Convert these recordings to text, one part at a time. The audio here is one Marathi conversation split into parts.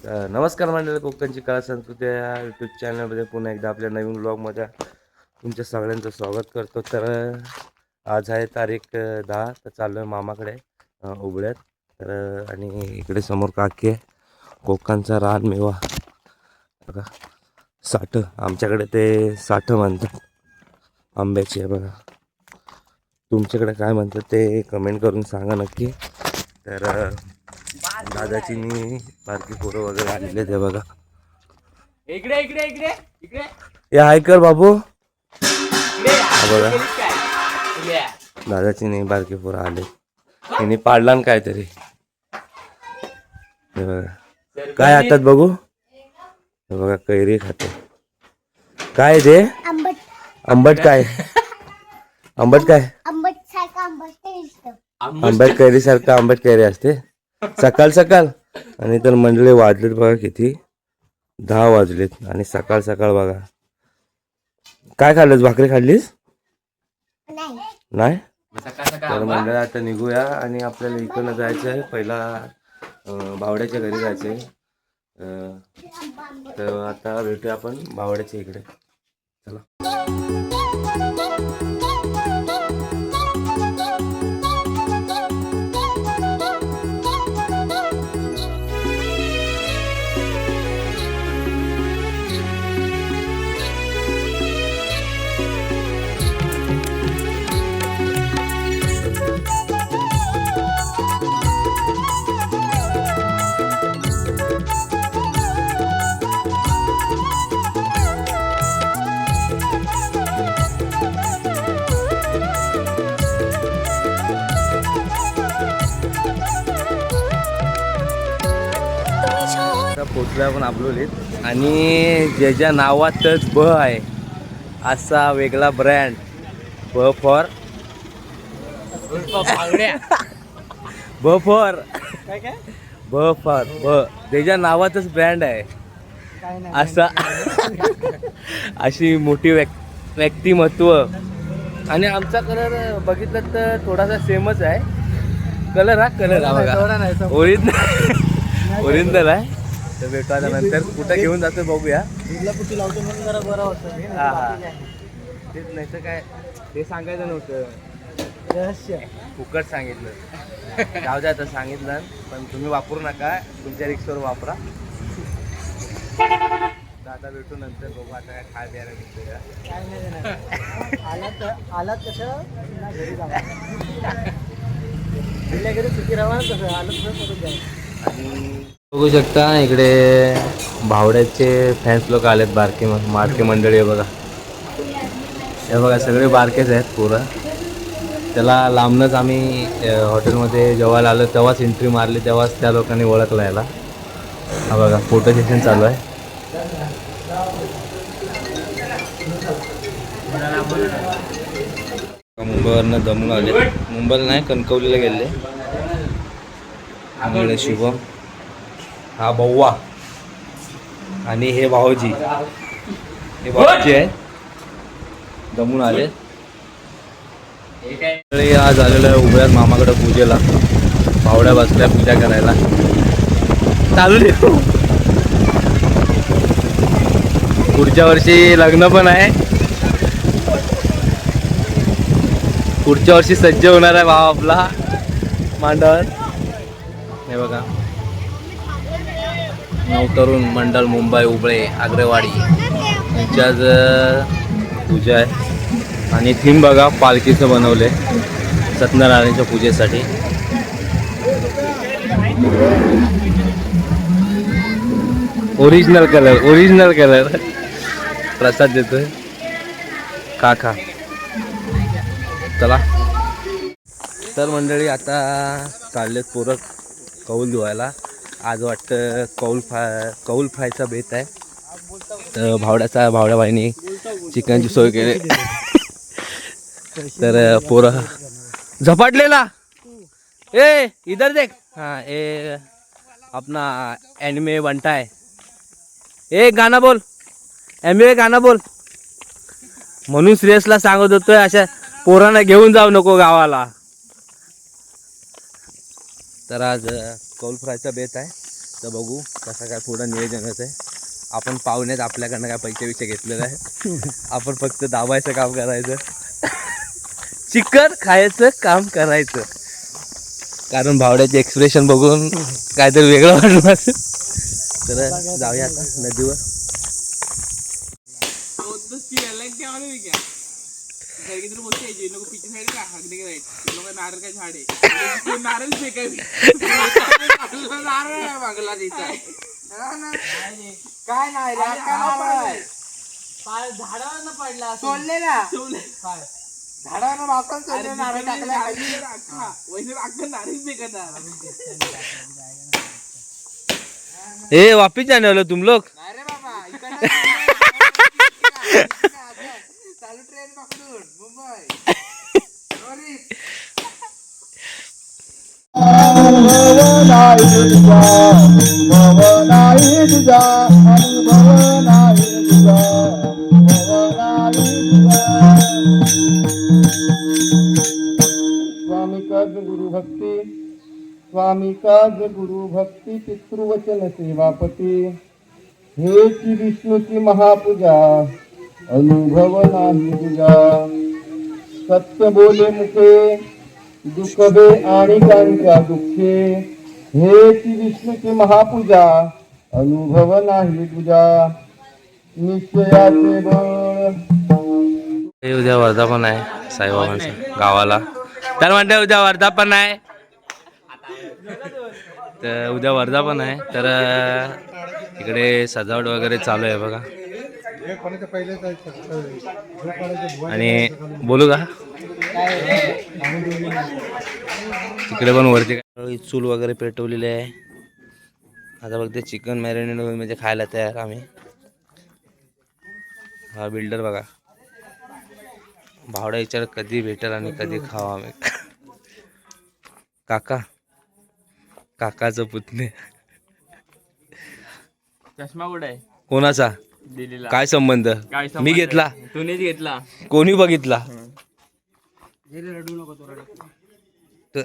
नमस्कार मंडळी, कोकणची कला संस्कृती या यूट्यूब चॅनलमध्ये पुन्हा एकदा आपल्या नवीन ब्लॉगमध्ये तुमच्या सगळ्यांचं स्वागत करतो. तर आज आहे तारीख 10. तर चाललो आहे मामाकडे उबळ्यात. तर आणि इकडे समोर काकी आहे. कोकणचा रानमेवा बघा, साठ. आमच्याकडे ते साठ म्हणतात आंब्याची आहे बघा. तुमच्याकडे काय म्हणतात ते कमेंट करून सांगा नक्की. तर दादाची बारकी पोरं वगैरे आलेले ते बघा. इकडे इकडे इकडे इकडे हे हाय कर बाबू. बघा दादाची नाही बारकी पोरं आले. त्यांनी पाडला ना काहीतरी. हे बघा काय हातात बघू. हे बघा कैरी खाते. काय ते आंबट काय आंबट काय आंबट कैरी सारखं आंबट कैरी असते सकाळ सकाळ. आणि तर मंडळी वाजलेत बघा किती, 10 वाजलेत आणि सकाळ सकाळ बघा. काय खाल्लंस, भाकरी खाल्लीस नाही? तर मंडळी आता निघूया आणि आपल्याला इकडनं जायचं आहे. पहिला बावड्याच्या घरी जायचं आहे. तर आता भेटूया आपण बावड्याच्या इकडे. चला. पोचलोय आपण आपलोलीत आणि ज्याच्या नावातच ब आहे असा वेगळा ब्रँड. ब फॉर ब फॉर ब फॉर ब, त्याच्या नावातच ब्रँड आहे असा. अशी मोठी व्यक्तिमत्व. आणि आमचा कलर बघितलं तर थोडासा सेमच आहे कलर. हा कलर हा बघा, ओरिजिनल आहे. तर भेटू आता नंतर. कुठं घेऊन जातो बघूया. हा हा तेच, नाही तर काय ते सांगायचं नव्हतं, फुकट सांगितलं. जाऊ द्या आता, सांगितलं पण तुम्ही वापरू नका, तुमच्या रिक्षावर वापरा. दादा भेटू नंतर बघू आता काय खाय प्यायला भेटतो का. आलात कसं घरी सुखी राहा तसं आलं. आणि बघू शकता इकडे भावड्याचे फॅन्स लोक आलेत. बारके मंडळी आहे बघा. हे बघा सगळे बारकेच आहेत पुरं. त्याला लांबनच आम्ही हॉटेलमध्ये जेवायला आलो तेव्हाच एंट्री मारली, तेव्हाच त्या लोकांनी ओळखला याला. हा बघा फोटो सेशन चालू आहे. मुंबईवरनं दमून आले. मुंबईला नाही, कणकवलीला गेले. आम्ही शुभम, हा बव्वा आणि हे भाऊजी. हे भाऊजी आहे, दमून आले. आज आलेलो आहे उभ्यात मामाकडे पूजेला. भावड्या बसल्या पूजा करायला. चालू दे. पुढच्या वर्षी लग्न पण आहे. पुढच्या वर्षी सज्ज होणार आहे भाव आपला मांडवर. हे बघा नवतरुण मंडळ मुंबई उबळे आग्रेवाडी यांची आज पूजा आहे. आणि थीम बघा पालखीचं बनवले सत्यनारायणच्या पूजेसाठी. ओरिजिनल कलर प्रसाद देतोय. खा. चला. तर मंडळी आता चाललेत पोरं कौल धुवायला. आज वाटतं कौल फ्रायचा बेत आहे. तर भावड्या बाईनी चिकनची सोय केली. तर पोरं झपाटलेला. ए इधर देख. हाँ ए अपना एनिमे बनता है. ए गाणं बोल, एनिमे गाणं बोल. म्हणून श्रेयसला सांगत होतोय अशा पोरांना घेऊन जाऊ नको गावाला. तर आज कौल फ्रायचा बेत आहे. तर बघू कसं काय पुढं नियोजन होतं आहे. आपण पाहुण्यात आपल्याकडनं काय पैसे घेतलेलं आहे. आपण फक्त दाबायचं काम करायचं, चिकन खायचं काम करायचं. कारण भावड्याचे एक्सप्रेशन बघून काहीतरी वेगळं वाटलं असेल. तर जाऊया आता नदीवर. नारळ काय झाड आहे, नारळ फेकायचं नारळ मागला काय नाही झाडावर पडला सोडलेला झाडावर वापर नारळ टाकला अख्खा नारळ फेकत. ए वापिस जाने वाले तुम लोग. अरे बाबा चालू ट्रेन पकडून मुंबई. स्वामी काज गुरु भक्ती, स्वामी काज गुरु भक्ती, पितृवचन सेवापती, हेची विष्णूची महापूजा, अनुभव नाही तुझा. सत्य बोले मुखे, दुःखवे आणि कांच्या दुःखे, हेची विष्णूची महापूजा, अनुभव नाही तुझा. निश्चयाचे बळ. उद्या वर्धापन आहे साईबाबांचं गावाला. तर म्हणते उद्या वर्धापन आहे, तर उद्या वर्धापन आहे. तर इकडे सजावट वगैरे चालू आहे बघा. आणि बोलू का तिकडे पण वरती चूल वगैरे पेटवलेली आहे. आता बघते चिकन मॅरिनेट म्हणजे खायला तयार आम्ही. हा बिल्डर बघा, भावडा विचार कधी भेटेल आणि कधी खावा आम्ही. काकाचं पुतणे. चष्मा कुठे आहे कोणाचा दिलेला? काय संबंध? मी घेतला, तूनेच घेतला. कोणी बघितला? तर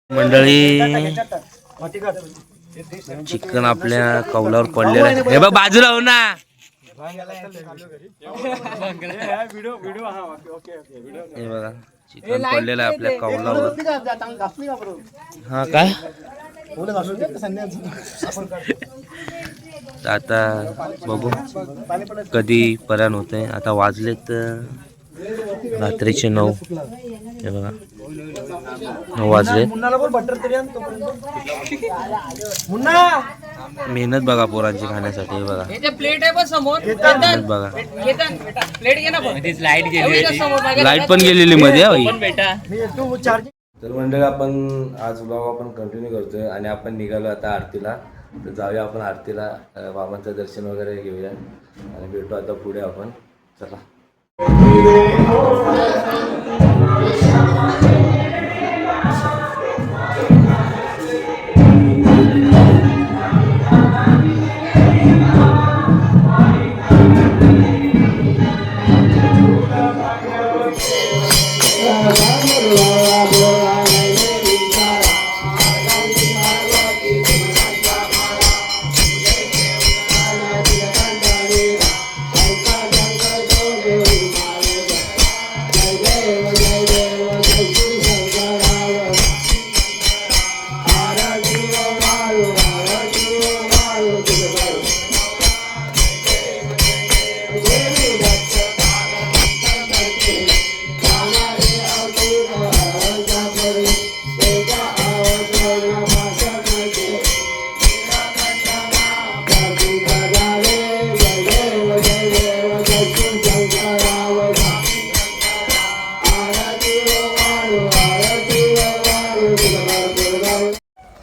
मंडळी चिकन आपल्या कौलावर पडलेलं आहे. हे बघ बाजूला हो ना. हे बघा चिकन पडलेलं आहे आपल्या कौलावर. हा काय आता बघू कधी पर्यंत होते. आता वाजलेत रात्रीचे 9. हे बघा 9 वाजले. मेहनत बघा पोरांची खाण्यासाठी. हे बघा प्लेट आहे पण समोर मेहनत बघा. प्लेट घे ना. लाईट गेली, लाईट पण गेलेली मध्ये बाई. बेटा. तर मंडळी आपण आज ब्लॉग आपण कंटिन्यू करतोय आणि आपण निघालो आता आरतीला. तर जाऊया आपण आरतीला, बाबांचं दर्शन वगैरे घेऊया आणि भेटू आता पुढे आपण. चला.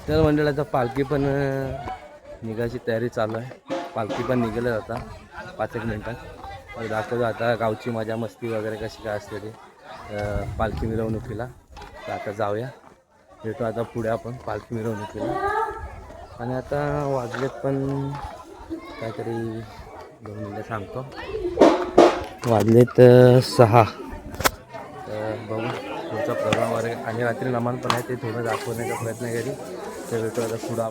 तर मंडळाचा पालखी पण निघायची तयारी चालू आहे. पालखी पण निघेल आता 5-1 मिनिटात. तर दाखवतो आता गावची मजा मस्ती वगैरे कशी काय असते ते पालखी मिरवणुकीला. तर आता जाऊया, भेटू आता पुढे आपण पालखी मिरवणुकीला. आणि आता वाजलेत पण काहीतरी 2 मिनिटं सांगतो. वाजलेत 6. तर बघू पुढचा प्रोग्राम वगैरे आणि रात्री नमान पण आहे ते थोडं दाखवण्याचा प्रयत्न करी. तर भेटू आता पुढं.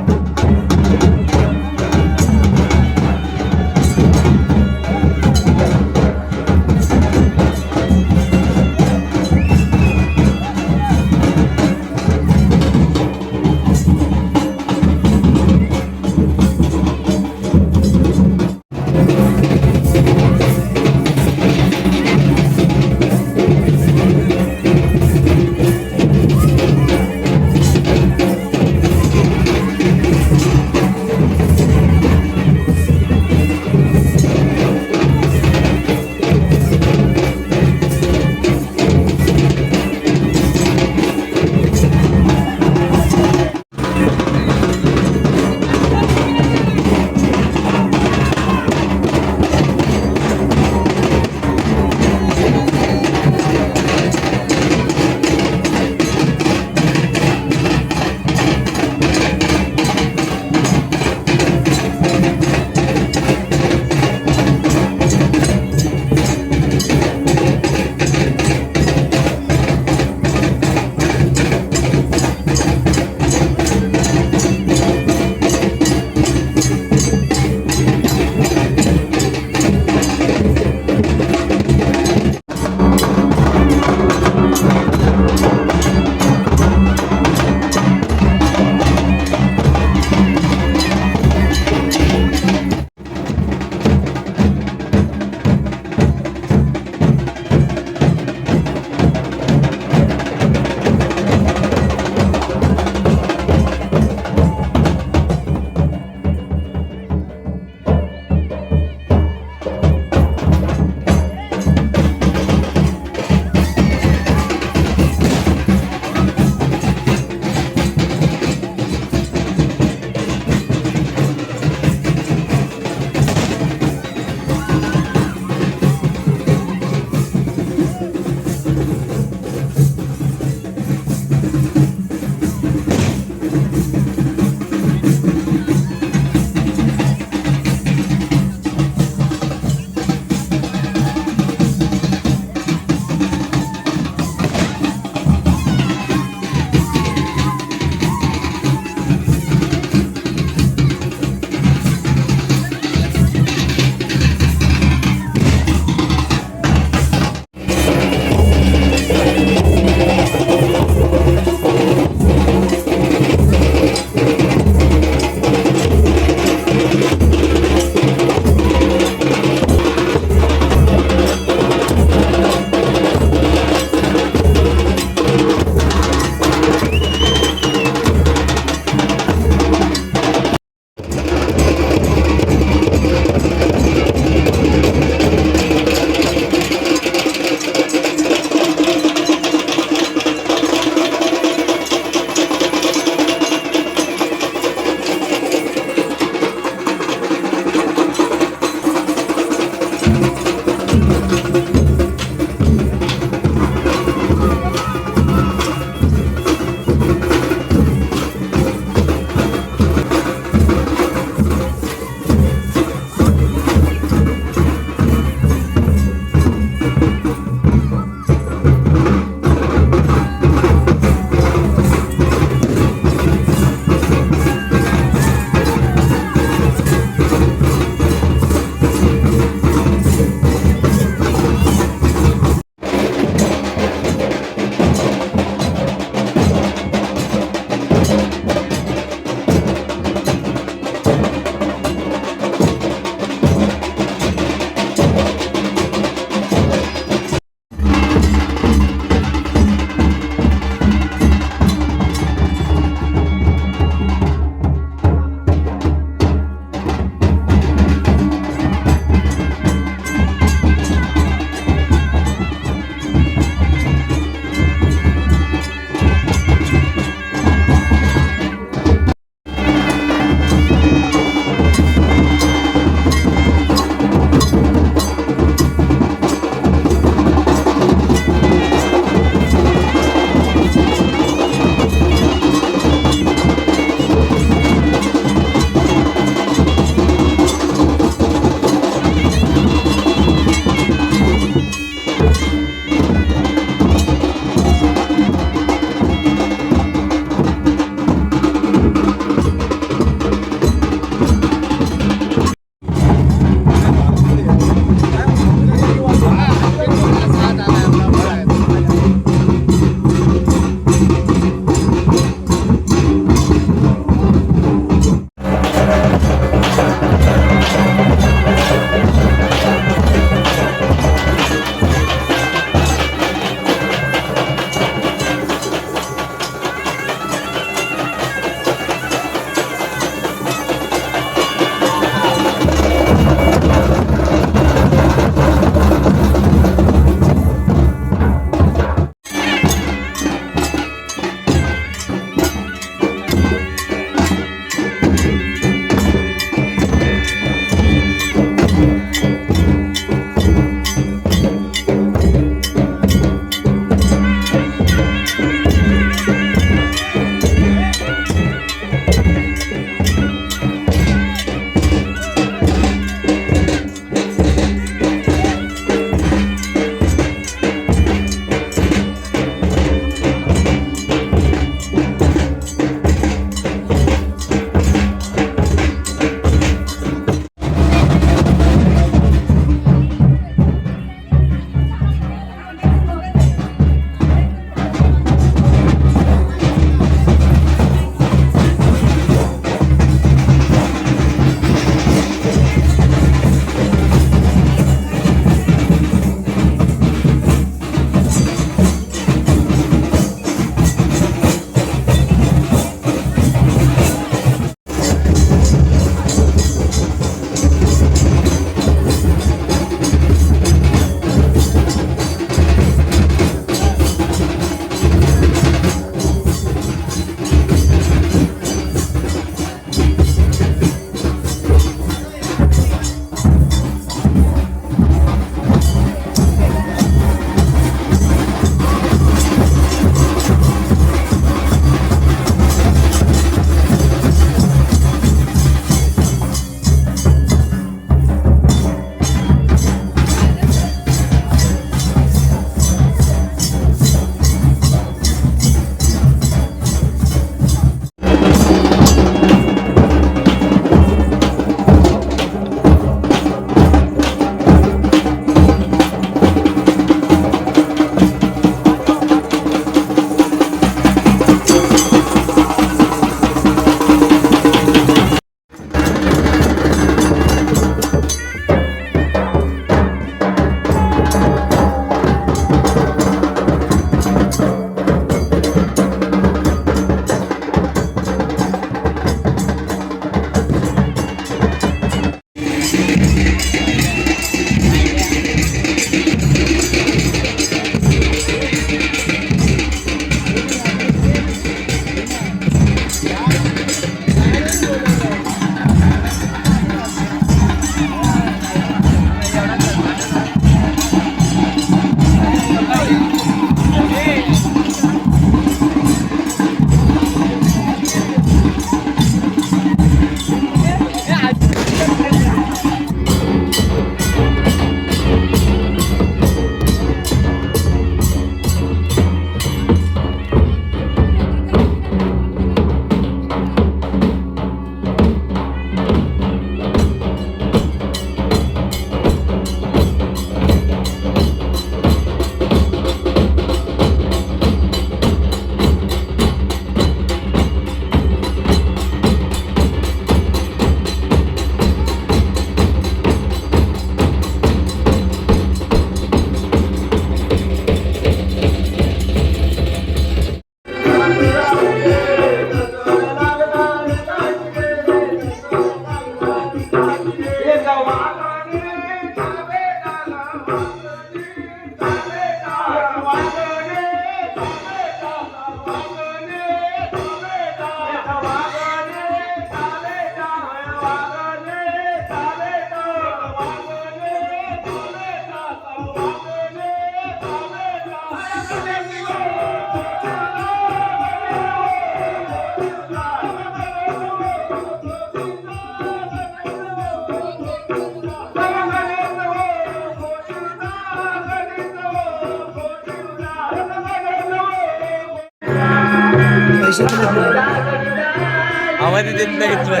आवाज देत नाही तुला.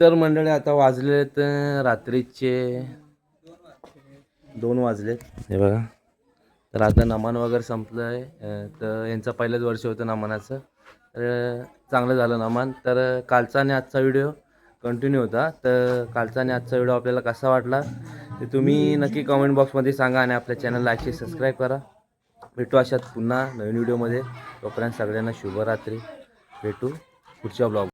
तर मंडळी आता वाजलेत रात्रीचे 2 वाजलेत. हे बघा, तर आता नमन वगैरे संपलं आहे. तर यांचं पहिलंच वर्ष होतं नमनाचं. तर चांगलं झालं नमन. तर कालचा आणि आजचा व्हिडिओ कंटिन्यू होता. तर कालचा आणि आजचा व्हिडिओ आपल्याला कसा वाटला ते तुम्ही नक्की कमेंट बॉक्समध्ये सांगा आणि आपल्या चॅनल लाईक सबस्क्राईब करा. भेटू अशात पुन्हा नवीन व्हिडिओमध्ये. तोपर्यंत सगळ्यांना शुभरात्री. भेटू पुढच्या ब्लॉग.